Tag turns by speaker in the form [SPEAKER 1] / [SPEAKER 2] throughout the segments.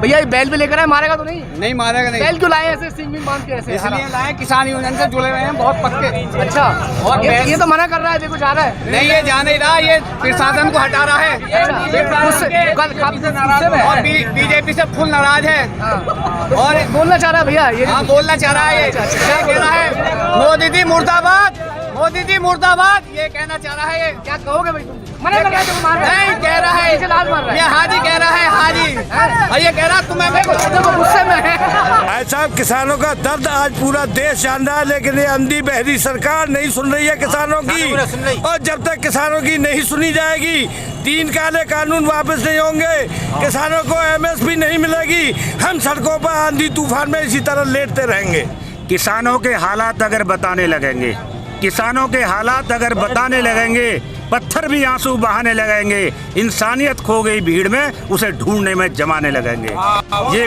[SPEAKER 1] भैया ये बैल भी लेकर आए, मारेगा तो नहीं?
[SPEAKER 2] नहीं मारेगा नहीं।
[SPEAKER 1] बैल क्यों लाए ऐसे सिंग में बांध के ऐसे?
[SPEAKER 2] इसलिए लाए, किसान यूनियन से जुड़े हुए हैं बहुत पक्के।
[SPEAKER 1] अच्छा,
[SPEAKER 2] और
[SPEAKER 1] ये तो मना कर रहा है, देखो जा रहा है।
[SPEAKER 2] नहीं, ये जा नहीं रहा, ये प्रशासन को हटा रहा है और बीजेपी से फुल नाराज है।
[SPEAKER 1] और बोलना चाह रहा है भैया ये?
[SPEAKER 2] हाँ, बोलना चाह रहा है। ये क्या कह रहा है? मोदी जी मुर्दाबाद, मोदी जी मुर्दाबाद, ये कहना चाह रहा है। ये
[SPEAKER 1] क्या कहोगे भाई तुम? मना कर रहा है, मार रहा है।
[SPEAKER 2] नहीं कह रहा है,
[SPEAKER 1] लाल मार रहा है।
[SPEAKER 2] ये हाजी कह रहा है, हाजी। और ये कह रहा तुम्हें
[SPEAKER 1] गुस्से में है।
[SPEAKER 3] ऐसा किसानों का दर्द आज पूरा देश जान रहा है, लेकिन ये अंधी बहरी सरकार नहीं सुन रही है किसानों की। और जब तक किसानों की नहीं सुनी जाएगी, 3 काले कानून वापस नहीं होंगे, किसानों को MSP नहीं मिलेगी, हम सड़कों पर आंधी तूफान में इसी तरह लेटते रहेंगे।
[SPEAKER 4] किसानों के हालात अगर बताने लगेंगे, किसानों के हालात अगर बताने लगेंगे, पत्थर भी आंसू बहाने लगेंगे, इंसानियत खो गई भीड़ में, उसे ढूंढने में जमाने लगेंगे। ये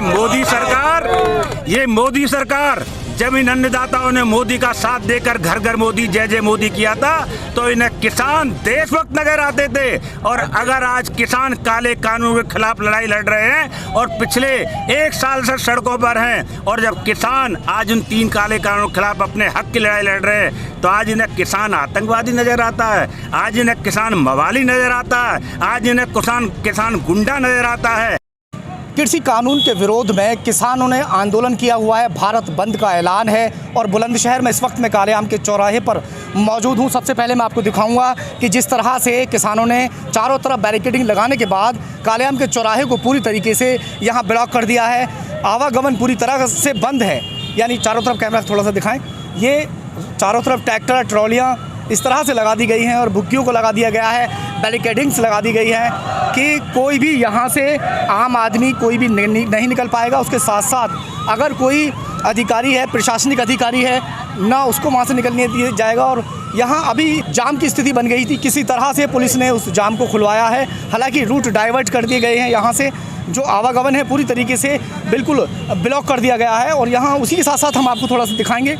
[SPEAKER 4] मोदी सरकार जब इन अन्नदाताओं ने मोदी का साथ देकर घर घर मोदी जय जय मोदी किया था, तो इन्हें किसान देशभक्त नजर आते थे। और अगर आज किसान काले कानून के खिलाफ लड़ाई लड़ रहे हैं और पिछले 1 साल से सड़कों पर हैं, और जब किसान आज उन 3 काले कानूनों के खिलाफ अपने हक की लड़ाई लड़ रहे हैं, तो आज इन्हें किसान आतंकवादी नजर आता है, आज इन्हें किसान मवाली नजर आता है, आज इन्हें किसान गुंडा नजर आता है।
[SPEAKER 1] कृषि कानून के विरोध में किसानों ने आंदोलन किया हुआ है, भारत बंद का ऐलान है। और बुलंदशहर में इस वक्त मैं कालेआम के चौराहे पर मौजूद हूं। सबसे पहले मैं आपको दिखाऊंगा कि जिस तरह से किसानों ने चारों तरफ बैरिकेडिंग लगाने के बाद कालेआम के चौराहे को पूरी तरीके से यहां ब्लॉक कर दिया है। आवागमन पूरी तरह से बंद है, यानी चारों तरफ कैमरा थोड़ा सा दिखाएं, ये चारों तरफ ट्रैक्टर ट्रॉलियाँ इस तरह से लगा दी गई हैं और भुक्कियों को लगा दिया गया है, बैरिकेडिंग्स लगा दी गई है कि कोई भी यहाँ से आम आदमी कोई भी नहीं निकल पाएगा। उसके साथ साथ अगर कोई अधिकारी है, प्रशासनिक अधिकारी है, ना उसको वहाँ से निकलने दिया जाएगा। और यहाँ अभी जाम की स्थिति बन गई थी, किसी तरह से पुलिस ने उस जाम को खुलवाया है। हालांकि रूट डाइवर्ट कर दिए गए हैं, यहाँ से जो आवागमन है पूरी तरीके से बिल्कुल ब्लॉक कर दिया गया है। और यहाँ उसी के साथ साथ हम आपको थोड़ा सा दिखाएँगे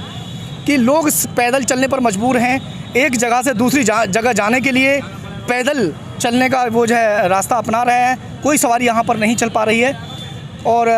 [SPEAKER 1] कि लोग पैदल चलने पर मजबूर हैं। एक जगह से दूसरी जगह जाने के लिए पैदल चलने का वो जो है रास्ता अपना रहे हैं, कोई सवारी यहाँ पर नहीं चल पा रही है। और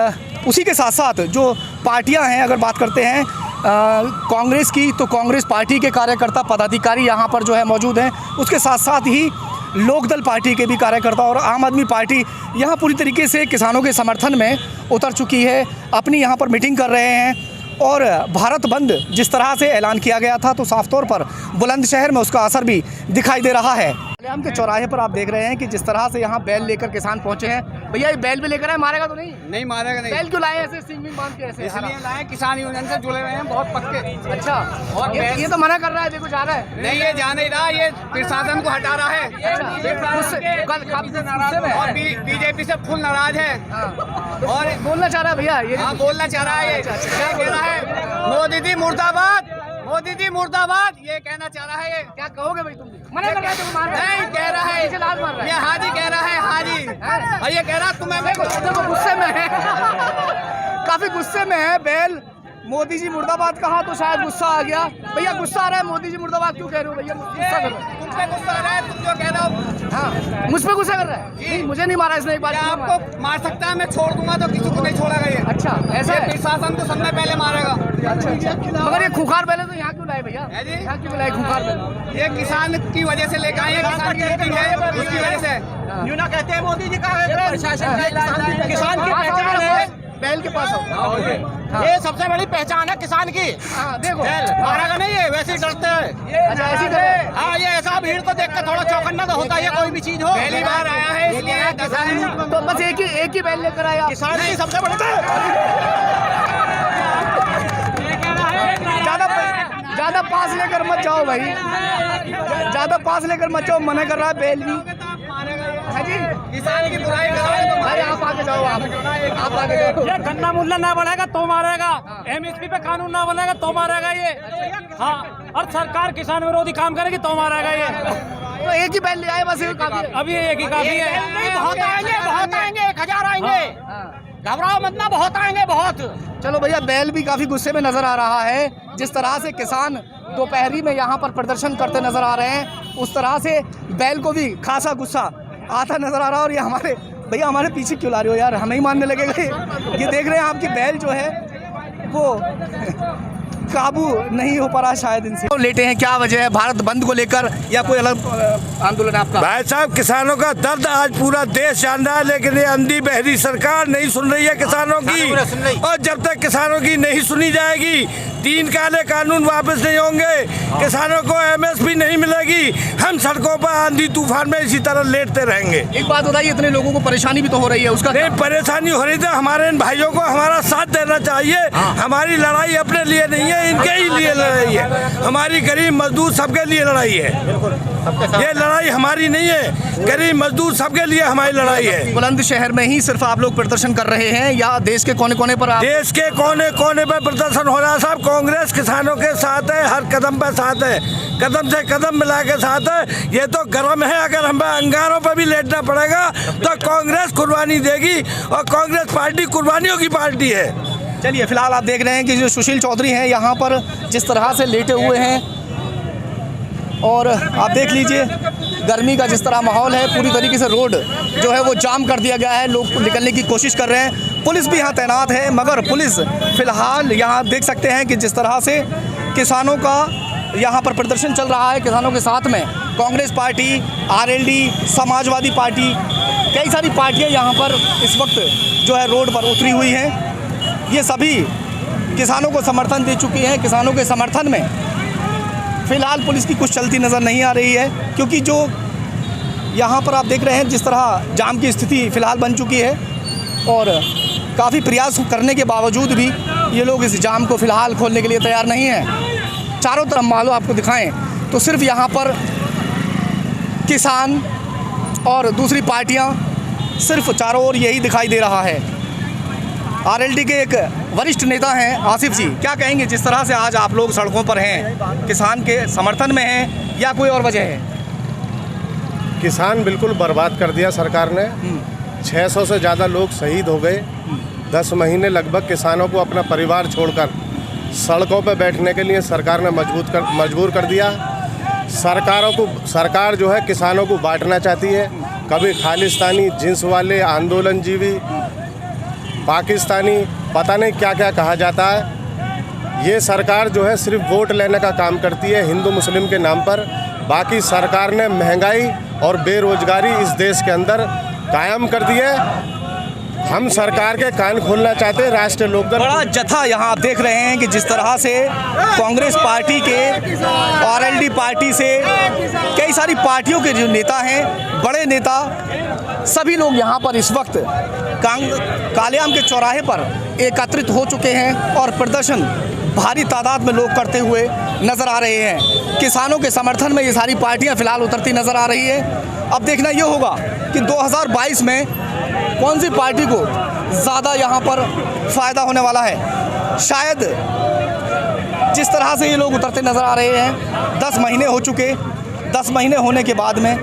[SPEAKER 1] उसी के साथ साथ जो पार्टियाँ हैं, अगर बात करते हैं कांग्रेस की, तो कांग्रेस पार्टी के कार्यकर्ता पदाधिकारी यहाँ पर जो है मौजूद हैं। उसके साथ साथ ही लोकदल पार्टी के भी कार्यकर्ता और आम आदमी पार्टी यहाँ पूरी तरीके से किसानों के समर्थन में उतर चुकी है, अपनी यहाँ पर मीटिंग कर रहे हैं। और भारत बंद जिस तरह से ऐलान किया गया था, तो साफ तौर पर बुलंदशहर में उसका असर भी दिखाई दे रहा है। कालेआम के चौराहे पर आप देख रहे हैं कि जिस तरह से यहाँ बैल लेकर किसान पहुंचे हैं। भैया ये बैल भी लेकर आए, मारेगा तो नहीं?
[SPEAKER 2] नहीं मारेगा नहीं।
[SPEAKER 1] बैल क्यों लाए ऐसे सिंग में बांध के ऐसे?
[SPEAKER 2] इसलिए लाए, किसान यूनियन से जुड़े हुए हैं बहुत पक्के।
[SPEAKER 1] अच्छा, और ये तो मना कर रहा है, देखो जा रहा है।
[SPEAKER 2] नहीं, ये जा नहीं रहा, ये प्रशासन को हटा रहा है और बीजेपी से फुल नाराज है।
[SPEAKER 1] और बोलना चाह रहा है भैया ये?
[SPEAKER 2] हाँ, बोलना चाह रहा है। ये क्या कह रहा है? मोदी जी मुर्दाबाद, मोदी जी मुर्दाबाद, ये कहना चाह रहा है। ये
[SPEAKER 1] क्या कहोगे भाई तुम? मना कर रहा है, मार रहा है।
[SPEAKER 2] नहीं कह रहा है,
[SPEAKER 1] लाल मार रहा है।
[SPEAKER 2] ये हाजी कह रहा है, हाजी। और ये कह रहा तुम्हें
[SPEAKER 1] गुस्से में है, काफी गुस्से में है बैल। मोदी जी मुर्दाबाद कहा तो शायद गुस्सा आ गया। भैया गुस्सा आ रहा है, मोदी जी मुर्दाबाद क्यों कह रहे हो भैया? गुस्सा कर रहा है,
[SPEAKER 2] तुम पे गुस्सा आ रहा है, तुम जो कह रहे हो।
[SPEAKER 1] हाँ, मुझ पे गुस्सा कर रहा है? नहीं, मुझे नहीं मारा इसने, एक बार
[SPEAKER 2] आपको मार सकता है, मैं छोड़ दूंगा तो किसी को नहीं छोड़ेगा ये।
[SPEAKER 1] अच्छा, ऐसा है?
[SPEAKER 2] प्रशासन को सबसे पहले मारेगा।
[SPEAKER 1] अच्छा, मगर ये खूंखार बैल है तो यहाँ क्यों लाए भैया? यहाँ क्यों लाए खूंखार बैल?
[SPEAKER 2] ये किसान की वजह से लेकर आए, किसान की मीटिंग है उसकी वजह से। यूं ना कहते हैं मोदी जी का किसान की पहचान है
[SPEAKER 1] बैल के पास हो।
[SPEAKER 2] ये सबसे बड़ी पहचान है किसान की।
[SPEAKER 1] देखो
[SPEAKER 2] मारेगा नहीं, ये वैसे ही डरते हैं।
[SPEAKER 1] अच्छा, ऐसी तरह।
[SPEAKER 2] हाँ, ये ऐसा भीड़ को देख कर थोड़ा चौकन्ना तो होता है, कोई भी चीज हो। पहली बार आया है इसलिए
[SPEAKER 1] तो बस एक ही बैल लेकर आया।
[SPEAKER 2] किसान की सबसे बड़ी
[SPEAKER 1] ज्यादा पास लेकर मत जाओ भाई, ज्यादा पास लेकर मत जाओ, मना कर रहा है बैल भी। हाँ जी,
[SPEAKER 2] किसान की बुराई कर
[SPEAKER 1] भाई आप आगे जाओ, आप आगे जाओ।
[SPEAKER 5] ये गन्ना मूल्य ना बढ़ेगा तो मारेगा, MSP पे कानून ना बनेगा तो मारेगा ये। हाँ, और सरकार किसान विरोधी काम करेगी तो मारेगा ये।
[SPEAKER 1] तो एक ही बैल ले आए बस, काफी है।
[SPEAKER 5] अभी एक ही काफी है।
[SPEAKER 2] बहुत आएंगे, 1000 आएंगे, घबराओ मत ना, बहुत आएंगे बहुत।
[SPEAKER 1] चलो भैया, बैल भी काफी गुस्से में नजर आ रहा है। जिस तरह से किसान दोपहरी में यहाँ पर प्रदर्शन करते नजर आ रहे हैं, उस तरह से बैल को भी खासा गुस्सा आता नजर आ रहा है। और ये हमारे भैया हमारे पीछे क्यों ला रहे हो यार, हमें ही मानने लगेगा ये देख रहे हैं आपकी बैल जो है वो काबू नहीं हो पा रहा शायद इनसे। तो लेटे हैं, क्या वजह है भारत बंद को लेकर या कोई अलग आंदोलन है आपका?
[SPEAKER 3] भाई साहब, किसानों का दर्द आज पूरा देश जान रहा है, लेकिन ये अंधी बहरी सरकार नहीं सुन रही है किसानों की। और जब तक किसानों की नहीं सुनी जाएगी, 3 काले कानून वापस नहीं होंगे, किसानों को MSP नहीं मिलेगी, हम सड़कों पर आंधी तूफान में इसी तरह लेटते रहेंगे।
[SPEAKER 1] एक बात बताइए, इतने लोगों को परेशानी भी तो हो रही है, उसका
[SPEAKER 3] नहीं परेशानी हो रही थी, हमारे इन भाइयों को हमारा साथ देना चाहिए। हमारी लड़ाई अपने लिए नहीं है, इनके ही लिए लड़ाई है। हमारी गरीब मजदूर सबके लिए लड़ाई है, ये लड़ाई हमारी नहीं है, गरीब मजदूर सबके लिए हमारी लड़ाई है।
[SPEAKER 1] बुलंदशहर में ही सिर्फ आप लोग प्रदर्शन कर रहे हैं या देश के कोने कोने पर?
[SPEAKER 3] देश के कोने कोने पर प्रदर्शन हो रहा है साहब। कांग्रेस किसानों के साथ है, हर कदम पर साथ है, कदम से कदम मिला के साथ है। ये तो गर्म है, अगर हमें अंगारों पर भी लेटना पड़ेगा तो कांग्रेस कुर्बानी देगी, और कांग्रेस पार्टी कुर्बानियों की पार्टी है।
[SPEAKER 1] चलिए, फिलहाल आप देख रहे हैं कि जो सुशील चौधरी हैं यहाँ पर जिस तरह से लेटे हुए हैं, और आप देख लीजिए गर्मी का जिस तरह माहौल है, पूरी तरीके से रोड जो है वो जाम कर दिया गया है, लोग निकलने की कोशिश कर रहे हैं, पुलिस भी यहाँ तैनात है, मगर पुलिस फिलहाल यहाँ देख सकते हैं कि जिस तरह से किसानों का यहाँ पर प्रदर्शन चल रहा है, किसानों के साथ में Congress party, RLD, Samajwadi party, कई सारी पार्टियाँ यहाँ पर इस वक्त जो है रोड पर उतरी हुई हैं। ये सभी किसानों को समर्थन दे चुकी हैं। किसानों के समर्थन में फ़िलहाल पुलिस की कुछ चलती नज़र नहीं आ रही है, क्योंकि जो यहाँ पर आप देख रहे हैं जिस तरह जाम की स्थिति फ़िलहाल बन चुकी है, और काफ़ी प्रयास करने के बावजूद भी ये लोग इस जाम को फ़िलहाल खोलने के लिए तैयार नहीं हैं। चारों तरफ मालो आपको दिखाएं तो सिर्फ यहाँ पर किसान और दूसरी पार्टियाँ, सिर्फ चारों ओर यही दिखाई दे रहा है। RLD के एक वरिष्ठ नेता हैं आसिफ जी, क्या कहेंगे जिस तरह से आज आप लोग सड़कों पर हैं, किसान के समर्थन में हैं या कोई और वजह है?
[SPEAKER 6] किसान बिल्कुल बर्बाद कर दिया सरकार ने। 600 से ज़्यादा लोग शहीद हो गए। 10 महीने लगभग किसानों को अपना परिवार छोड़कर सड़कों पर बैठने के लिए सरकार ने मजबूर कर दिया। सरकार जो है किसानों को बांटना चाहती है, कभी खालिस्तानी, जिन्स वाले, आंदोलनजीवी, पाकिस्तानी, पता नहीं क्या क्या कहा जाता है। ये सरकार जो है सिर्फ वोट लेने का काम करती है हिंदू मुस्लिम के नाम पर। बाकी सरकार ने महंगाई और बेरोजगारी इस देश के अंदर कायम कर दी है। हम सरकार के कान खोलना चाहते हैं। राष्ट्रीय लोकदल
[SPEAKER 1] बड़ा जत्था यहाँ आप देख रहे हैं कि जिस तरह से कांग्रेस पार्टी के, RLD पार्टी से, कई सारी पार्टियों के जो नेता हैं, बड़े नेता, सभी लोग यहाँ पर इस वक्त कालेआम के चौराहे पर एकत्रित हो चुके हैं और प्रदर्शन भारी तादाद में लोग करते हुए नज़र आ रहे हैं। किसानों के समर्थन में ये सारी पार्टियां फिलहाल उतरती नज़र आ रही है। अब देखना ये होगा कि 2022 में कौन सी पार्टी को ज़्यादा यहाँ पर फ़ायदा होने वाला है। शायद जिस तरह से ये लोग उतरते नज़र आ रहे हैं, 10 महीने हो चुके, 10 महीने होने के बाद में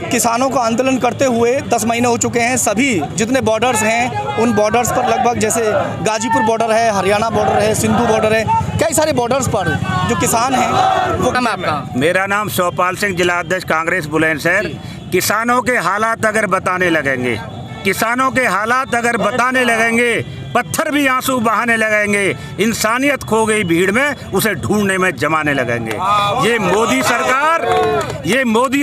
[SPEAKER 1] किसानों का आंदोलन करते हुए 10 महीने हो चुके हैं। सभी जितने बॉर्डर्स हैं उन बॉर्डर्स पर लगभग, जैसे गाजीपुर बॉर्डर है, हरियाणा बॉर्डर है, सिंधु बॉर्डर है, कई सारे बॉर्डर्स पर जो किसान हैं वो नाम है आपका?
[SPEAKER 4] मेरा नाम शिवपाल सिंह, जिला अध्यक्ष कांग्रेस बुलंदशहर। किसानों के हालात अगर बताने लगेंगे, किसानों के हालात अगर बताने लगेंगे, पत्थर भी आंसू बहाने लगेंगे, इंसानियत खो गई भीड़ में, उसे ढूंढने में जमाने लगेंगे। ये मोदी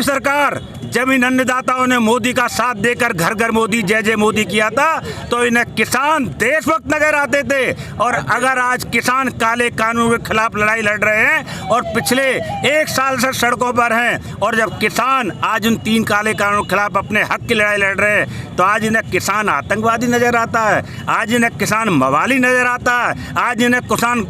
[SPEAKER 4] सरकार जब इन अन्नदाताओं ने मोदी का साथ देकर घर घर मोदी, जय जय मोदी किया था, तो इन्हें किसान देशभक्त नजर आते थे। और अगर आज किसान काले कानून के खिलाफ लड़ाई लड़ रहे हैं और पिछले 1 साल से सड़कों पर हैं, और जब किसान आज उन 3 काले कानून के खिलाफ अपने हक की लड़ाई लड़ रहे हैं, तो आज इन्हें किसान आतंकवादी नजर आता है, आज इन्हें किसान मवाली नजर आता है, आज इन्हें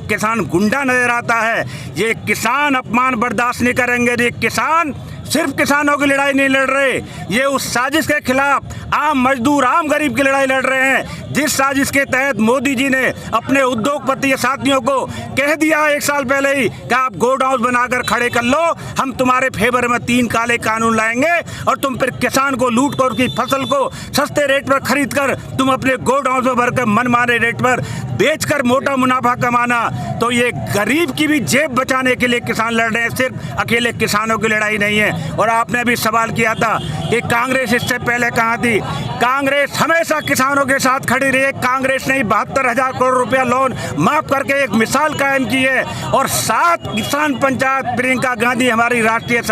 [SPEAKER 4] किसान गुंडा नजर आता है। ये किसान अपमान बर्दाश्त नहीं करेंगे। ये किसान सिर्फ किसानों की लड़ाई नहीं लड़ रहे, ये उस साजिश के खिलाफ आम मजदूर, आम गरीब की लड़ाई लड़ रहे हैं, जिस साजिश के तहत मोदी जी ने अपने उद्योगपति साथियों को कह दिया 1 साल पहले ही कि आप गोडाउन बनाकर खड़े कर लो, हम तुम्हारे फेवर में 3 काले कानून लाएंगे और तुम फिर किसान को लूट कर उसकी फसल को सस्ते रेट पर खरीद कर तुम अपने गोडाउन में भरकर मनमाने रेट पर बेचकर मोटा मुनाफा कमाना, तो ये गरीब की भी जेब बचाने के लिए किसान लड़ रहे हैं, सिर्फ अकेले किसानों की लड़ाई नहीं है। और आपने भी सवाल किया था कि कांग्रेस इससे पहले कहाँ थी। कांग्रेस हमेशा किसानों के साथ खड़ी रही है। कांग्रेस ने 72,000 करोड़ रुपया लोन माफ करके एक मिसाल कायम की है। और 7 किसान पंचायत, प्रियंका गांधी हमारी राष्ट्रीय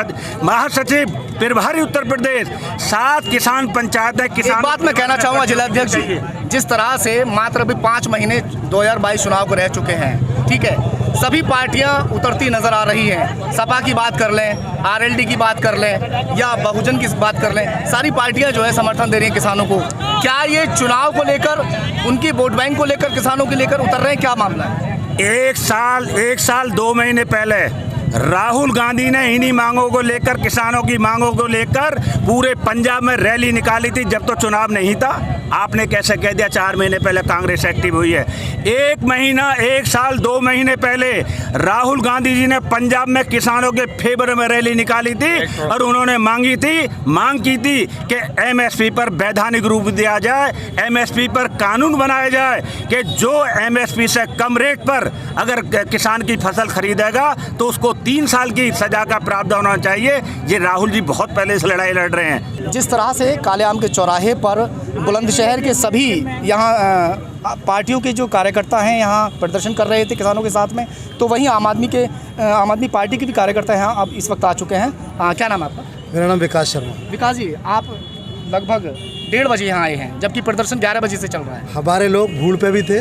[SPEAKER 4] महासचिव प्रभारी उत्तर प्रदेश, 7 किसान पंचायतें किसान।
[SPEAKER 1] एक बात मैं कहना चाहूँगा जिलाध्यक्ष जी, जिस तरह से मात्र अभी 5 महीने 2022 चुनाव को रह चुके हैं, ठीक है, सभी पार्टियां उतरती नजर आ रही हैं। सपा की बात कर लें, आरएलडी की बात कर लें या बहुजन की बात कर लें, सारी पार्टियां जो है समर्थन दे रही हैं किसानों को। क्या ये चुनाव को लेकर, उनकी वोट बैंक को लेकर, किसानों को लेकर उतर रहे हैं, क्या मामला है?
[SPEAKER 4] 1 साल 2 महीने पहले राहुल गांधी ने इन्हीं मांगों को लेकर, किसानों की मांगों को लेकर पूरे पंजाब में रैली निकाली थी, जब तो चुनाव नहीं था। आपने कैसे कह दिया 4 महीने पहले कांग्रेस एक्टिव हुई है? 1 साल 2 महीने पहले राहुल गांधी जी ने पंजाब में किसानों के फेवर में रैली निकाली थी और उन्होंने मांग की थी कि एमएसपी पर वैधानिक रूप दिया जाए, एमएसपी पर कानून बनाया जाए कि जो एमएसपी से कम रेट पर अगर किसान की फसल खरीदेगा तो उसको 3 साल की सजा का प्रावधान होना चाहिए। ये राहुल जी बहुत पहले से लड़ाई लड़ रहे हैं।
[SPEAKER 1] जिस तरह से काले आम के चौराहे पर बुलंदशहर के सभी यहाँ पार्टियों के जो कार्यकर्ता हैं यहाँ प्रदर्शन कर रहे थे किसानों के साथ में, तो वहीं आम आदमी पार्टी के भी कार्यकर्ता यहाँ अब इस वक्त आ चुके हैं। क्या नाम है आपका?
[SPEAKER 7] मेरा नाम विकास शर्मा।
[SPEAKER 1] विकास जी, आप लगभग 1:30 बजे यहाँ आए हैं, जबकि प्रदर्शन 11 बजे से चल रहा है।
[SPEAKER 7] हमारे लोग भूल पे भी थे,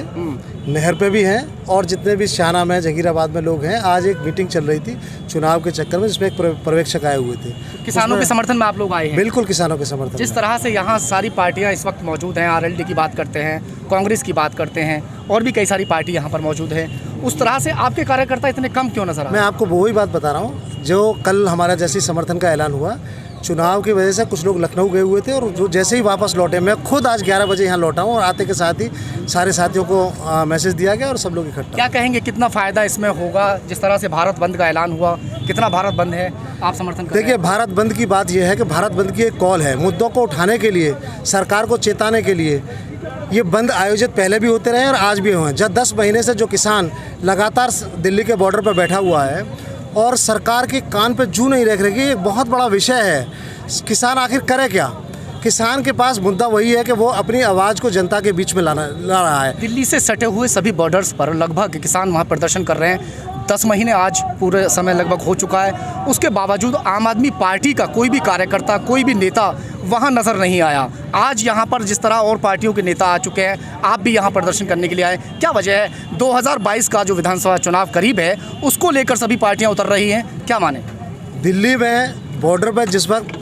[SPEAKER 7] नहर पे भी हैं, और जितने भी शाहना में, जहीराबाद में लोग हैं। आज एक मीटिंग चल रही थी चुनाव के चक्कर में, जिसमें एक पर्यवेक्षक आए हुए थे।
[SPEAKER 1] किसानों के समर्थन में आप लोग आए हैं?
[SPEAKER 7] बिल्कुल, किसानों के समर्थन।
[SPEAKER 1] जिस तरह से यहाँ सारी पार्टियाँ इस वक्त मौजूद हैं, आरएलडी की बात करते हैं, कांग्रेस की बात करते हैं, और भी कई सारी पार्टी यहाँ पर मौजूद है, उस तरह से आपके कार्यकर्ता इतने कम क्यों नजर आ रहे हैं?
[SPEAKER 7] मैं आपको वही बात बता रहा हूँ जो कल हमारा जैसे समर्थन का ऐलान हुआ, चुनाव की वजह से कुछ लोग लखनऊ गए हुए थे और जो जैसे ही वापस लौटे, मैं खुद आज 11 बजे यहाँ लौटा हूँ और आते के साथ ही सारे साथियों को मैसेज दिया गया और सब लोग इकट्ठा।
[SPEAKER 1] क्या कहेंगे, कितना फ़ायदा इसमें होगा? जिस तरह से भारत बंद का ऐलान हुआ, कितना भारत बंद है आप समर्थन कर रहे हैं?
[SPEAKER 7] देखिए, भारत बंद की बात यह है कि भारत बंद की एक कॉल है, मुद्दों को उठाने के लिए, सरकार को चेताने के लिए। ये बंद आयोजित पहले भी होते रहे और आज भी हुए हैं। जब 10 महीने से जो किसान लगातार दिल्ली के बॉर्डर पर बैठा हुआ है और सरकार के कान पे जू नहीं रख रही, एक बहुत बड़ा विषय है। किसान आखिर करे क्या? किसान के पास मुद्दा वही है कि वो अपनी आवाज़ को जनता के बीच में ला रहा है।
[SPEAKER 1] दिल्ली से सटे हुए सभी बॉर्डर्स पर लगभग किसान वहाँ प्रदर्शन कर रहे हैं। 10 महीने आज पूरे समय लगभग हो चुका है, उसके बावजूद आम आदमी पार्टी का कोई भी कार्यकर्ता, कोई भी नेता वहाँ नज़र नहीं आया। आज यहाँ पर जिस तरह और पार्टियों के नेता आ चुके हैं, आप भी यहाँ प्रदर्शन करने के लिए आए, क्या वजह है? 2022 का जो विधानसभा चुनाव करीब है, उसको लेकर सभी पार्टियाँ उतर रही हैं, क्या माने?
[SPEAKER 7] दिल्ली में बॉर्डर पर जिस वक्त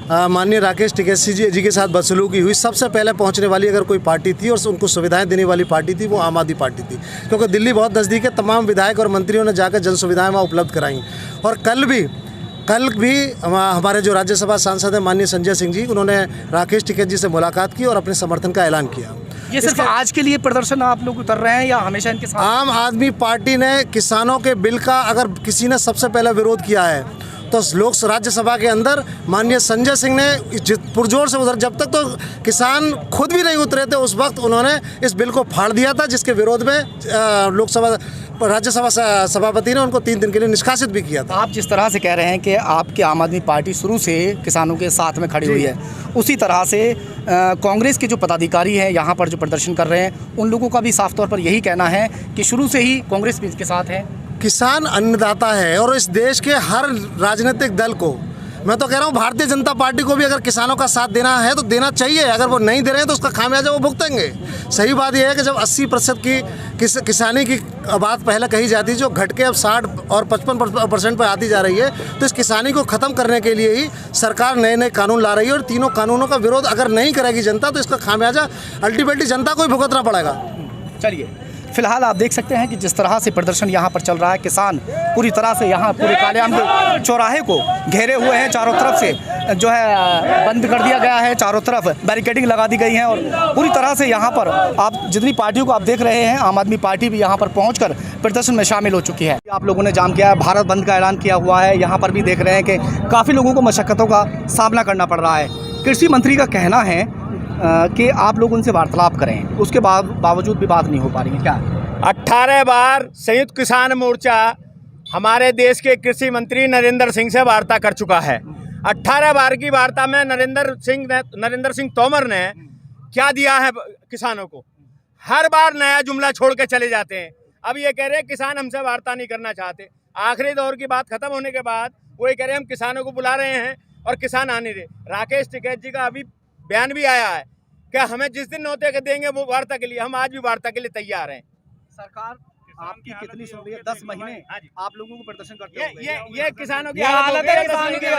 [SPEAKER 7] माननीय राकेश टिकैत जी के साथ बदसलूकी हुई, सबसे पहले पहुंचने वाली अगर कोई पार्टी थी और उनको सुविधाएं देने वाली पार्टी थी, वो आम आदमी पार्टी थी। क्योंकि दिल्ली बहुत नज़दीक है, तमाम विधायक और मंत्रियों ने जाकर जन सुविधाएं वहाँ उपलब्ध कराई। और कल भी हमारे जो राज्यसभा सांसद हैं माननीय संजय सिंह जी, उन्होंने राकेश टिकैत जी से मुलाकात की और अपने समर्थन का ऐलान किया।
[SPEAKER 1] ये सिर्फ आज के लिए प्रदर्शन आप लोग उतर रहे हैं या हमेशा इनके साथ?
[SPEAKER 7] आम आदमी पार्टी ने किसानों के बिल का अगर किसी ने सबसे पहले विरोध किया है तो राज्यसभा के अंदर माननीय संजय सिंह ने पुरजोर से उधर, जब तक तो किसान खुद भी नहीं उतरे थे उस वक्त उन्होंने इस बिल को फाड़ दिया था, जिसके विरोध में राज्यसभा सभापति ने उनको 3 दिन के लिए निष्कासित भी किया था।
[SPEAKER 1] आप जिस तरह से कह रहे हैं कि आपकी आम आदमी पार्टी शुरू से किसानों के साथ में खड़ी हुई है, उसी तरह से कांग्रेस के जो पदाधिकारी हैं यहाँ पर जो प्रदर्शन कर रहे हैं, उन लोगों का भी साफ तौर पर यही कहना है कि शुरू से ही कांग्रेस भी इसके साथ है।
[SPEAKER 7] किसान अन्नदाता है और इस देश के हर राजनीतिक दल को, मैं तो कह रहा हूँ भारतीय जनता पार्टी को भी अगर किसानों का साथ देना है तो देना चाहिए। अगर वो नहीं दे रहे हैं तो उसका खामियाजा वो भुगतेंगे। सही बात यह है कि जब 80% की किसानी की बात पहले कही जाती, जो घट के अब 60 और 55% पर आती जा रही है, तो इस किसानी को ख़त्म करने के लिए ही सरकार नए नए कानून ला रही है। और तीनों कानूनों का विरोध अगर नहीं करेगी जनता तो इसका खामियाजा अल्टीमेटली जनता को ही भुगतना पड़ेगा।
[SPEAKER 1] चलिए, फिलहाल आप देख सकते हैं कि जिस तरह से प्रदर्शन यहाँ पर चल रहा है, किसान पूरी तरह से यहाँ पूरे काले आम के चौराहे को घेरे हुए हैं। चारों तरफ से जो है बंद कर दिया गया है, चारों तरफ बैरिकेडिंग लगा दी गई है और पूरी तरह से यहाँ पर आप जितनी पार्टियों को आप देख रहे हैं, आम आदमी पार्टी भी यहाँ पर पहुँचकर प्रदर्शन में शामिल हो चुकी है। आप लोगों ने जाम किया है, भारत बंद का ऐलान किया हुआ है। यहाँ पर भी देख रहे हैं कि काफ़ी लोगों को मशक्क़तों का सामना करना पड़ रहा है। कृषि मंत्री का कहना है कि आप लोग उनसे वार्तालाप करें, उसके बावजूद भी बात नहीं हो पा रही है क्या?
[SPEAKER 8] 18 बार संयुक्त किसान मोर्चा हमारे देश के कृषि मंत्री नरेंद्र सिंह से वार्ता कर चुका है। 18 बार की वार्ता में नरेंद्र सिंह तोमर ने क्या दिया है किसानों को? हर बार नया जुमला छोड़ के चले जाते हैं। अब ये कह रहे हैं किसान हमसे वार्ता नहीं करना चाहते। आखिरी दौर की बात खत्म होने के बाद वो ये कह रहे हैं हम किसानों को बुला रहे हैं और किसान आने रहे। राकेश टिकैत जी का अभी बयान भी आया है कि हमें जिस दिन न्योते के देंगे वो वार्ता के लिए, हम आज भी वार्ता के लिए तैयार हैं।
[SPEAKER 1] सरकार आपकी कितनी सुन रही है? 10 महीने आप लोगों को प्रदर्शन करते हुए
[SPEAKER 8] ये किसानों की हालत है, किसान की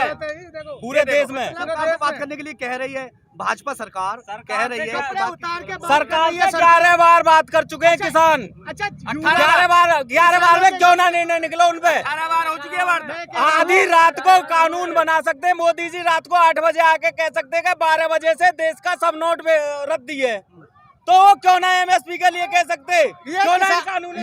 [SPEAKER 8] पूरे देश में।
[SPEAKER 1] सरकार बात करने के लिए कह रही है, भाजपा सरकार कह रही है,
[SPEAKER 8] सरकार ये 11 बार बात कर चुके हैं किसान। 11 बार में क्यों ना निर्णय निकला उन पे? 18 बार हो चुकी है। आधी रात को कानून बना सकते हैं मोदी जी, रात को 8 बजे आके कह सकते हैं कि 12 बजे से देश का सब नोट रद्दी है, तो क्यों ना एमएसपी के लिए कह सकते? क्यों ना कानून?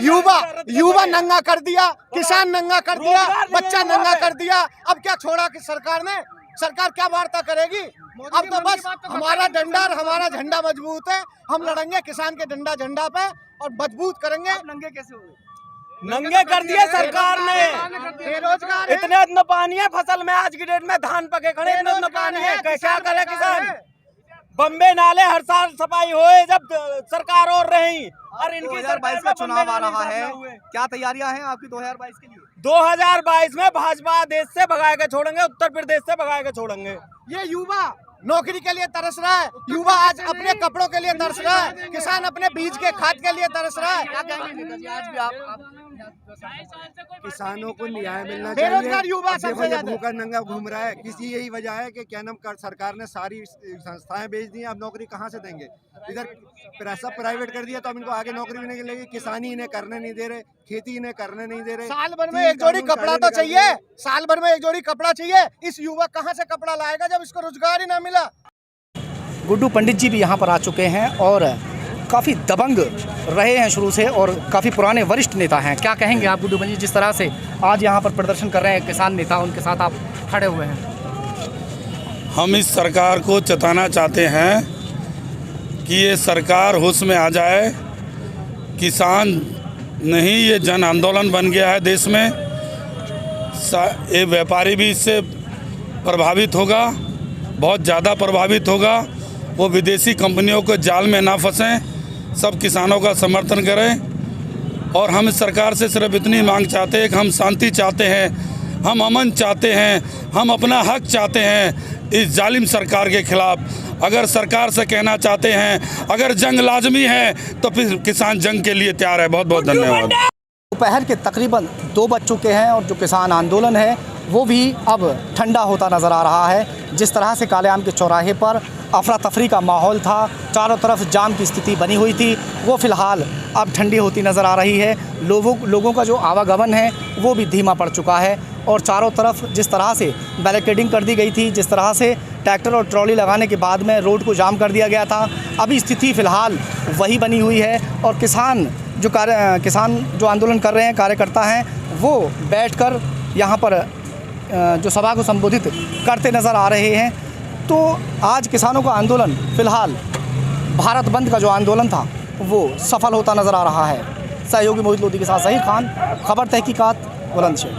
[SPEAKER 7] युवा नंगा कर दिया, किसान नंगा कर दिया, बच्चा नंगा कर दिया। अब क्या छोड़ा कि सरकार ने? सरकार क्या वार्ता करेगी? अब तो बस हमारा डंडा और हमारा झंडा मजबूत है, हम लड़ेंगे किसान के डंडा झंडा पे और मजबूत करेंगे।
[SPEAKER 1] नंगे कैसे हो गए?
[SPEAKER 8] नंगे कर दिए सरकार ने।
[SPEAKER 7] बेरोजगार
[SPEAKER 8] इतने पानी है फसल में, आज की डेट में धान पके खड़े, इतना पानी है, क्या करे किसान? बम्बे नाले हर साल सफाई होए जब सरकार और रही, और इनकी
[SPEAKER 1] 2022 का चुनाव आ रहा है, क्या तैयारियां हैं आपकी 2022 के लिए?
[SPEAKER 8] 2022 में भाजपा देश से भगा के छोड़ेंगे, उत्तर प्रदेश से भगा के छोड़ेंगे।
[SPEAKER 7] ये युवा नौकरी के लिए तरस रहा है, युवा आज अपने कपड़ों के लिए तरस रहा है, किसान अपने बीज के खाद के लिए तरस रहा है।
[SPEAKER 1] आज भी आप
[SPEAKER 3] किसानों को न्याय मिलना
[SPEAKER 7] बेरोजगार युवा सबसे ज्यादा
[SPEAKER 3] भूखा नंगा घूम रहा है। किसी यही वजह है कि क्या नाम सरकार ने सारी संस्थाएं बेच दी, अब नौकरी कहाँ से देंगे? इधर सब प्राइवेट कर दिया तो अब इनको आगे नौकरी भी नहीं मिलेगी। किसानी इन्हें करने नहीं दे रहे, खेती इन्हें करने नहीं दे रहे।
[SPEAKER 7] साल भर में एक जोड़ी कपड़ा तो चाहिए, साल भर में एक जोड़ी कपड़ा चाहिए। इस युवक कहाँ से कपड़ा लाएगा जब इसको रोजगार ही ना मिला?
[SPEAKER 1] गुड्डू पंडित जी भी यहाँ पर आ चुके हैं और काफ़ी दबंग रहे हैं शुरू से और काफ़ी पुराने वरिष्ठ नेता हैं। क्या कहेंगे आप गुड्डू पंडित जी, जिस तरह से आज यहाँ पर प्रदर्शन कर रहे हैं किसान नेता, उनके साथ आप खड़े हुए हैं?
[SPEAKER 9] हम इस सरकार को चेताना चाहते हैं कि ये सरकार होश में आ जाए। किसान नहीं, ये जन आंदोलन बन गया है देश में। ये व्यापारी भी इससे प्रभावित होगा, बहुत ज़्यादा प्रभावित होगा। वो विदेशी कंपनियों के जाल में ना फंसें, सब किसानों का समर्थन करें। और हम इस सरकार से सिर्फ इतनी मांग चाहते हैं कि हम शांति चाहते हैं, हम अमन चाहते हैं, हम अपना हक चाहते हैं इस जालिम सरकार के खिलाफ। अगर सरकार से कहना चाहते हैं अगर जंग लाजमी है तो फिर किसान जंग के लिए तैयार है। बहुत बहुत धन्यवाद।
[SPEAKER 1] दोपहर के तकरीबन 2 बज चुके हैं और जो किसान आंदोलन है वो भी अब ठंडा होता नज़र आ रहा है। जिस तरह से काले आम के चौराहे पर अफरा तफरी का माहौल था, चारों तरफ जाम की स्थिति बनी हुई थी, वो फ़िलहाल अब ठंडी होती नज़र आ रही है। लोगों का जो आवागमन है वो भी धीमा पड़ चुका है और चारों तरफ जिस तरह से बैरिकेडिंग कर दी गई थी, जिस तरह से ट्रैक्टर और ट्रॉली लगाने के बाद में रोड को जाम कर दिया गया था, अभी स्थिति फ़िलहाल वही बनी हुई है। और किसान जो आंदोलन कर रहे हैं, कार्यकर्ता हैं, वो बैठकर यहाँ पर जो सभा को संबोधित करते नज़र आ रहे हैं। तो आज किसानों का आंदोलन फ़िलहाल भारत बंद का जो आंदोलन था वो सफल होता नज़र आ रहा है। सहयोगी मोहित लोधी के साथ ज़हीर खान, खबर तहकीकात, बुलंदशहर।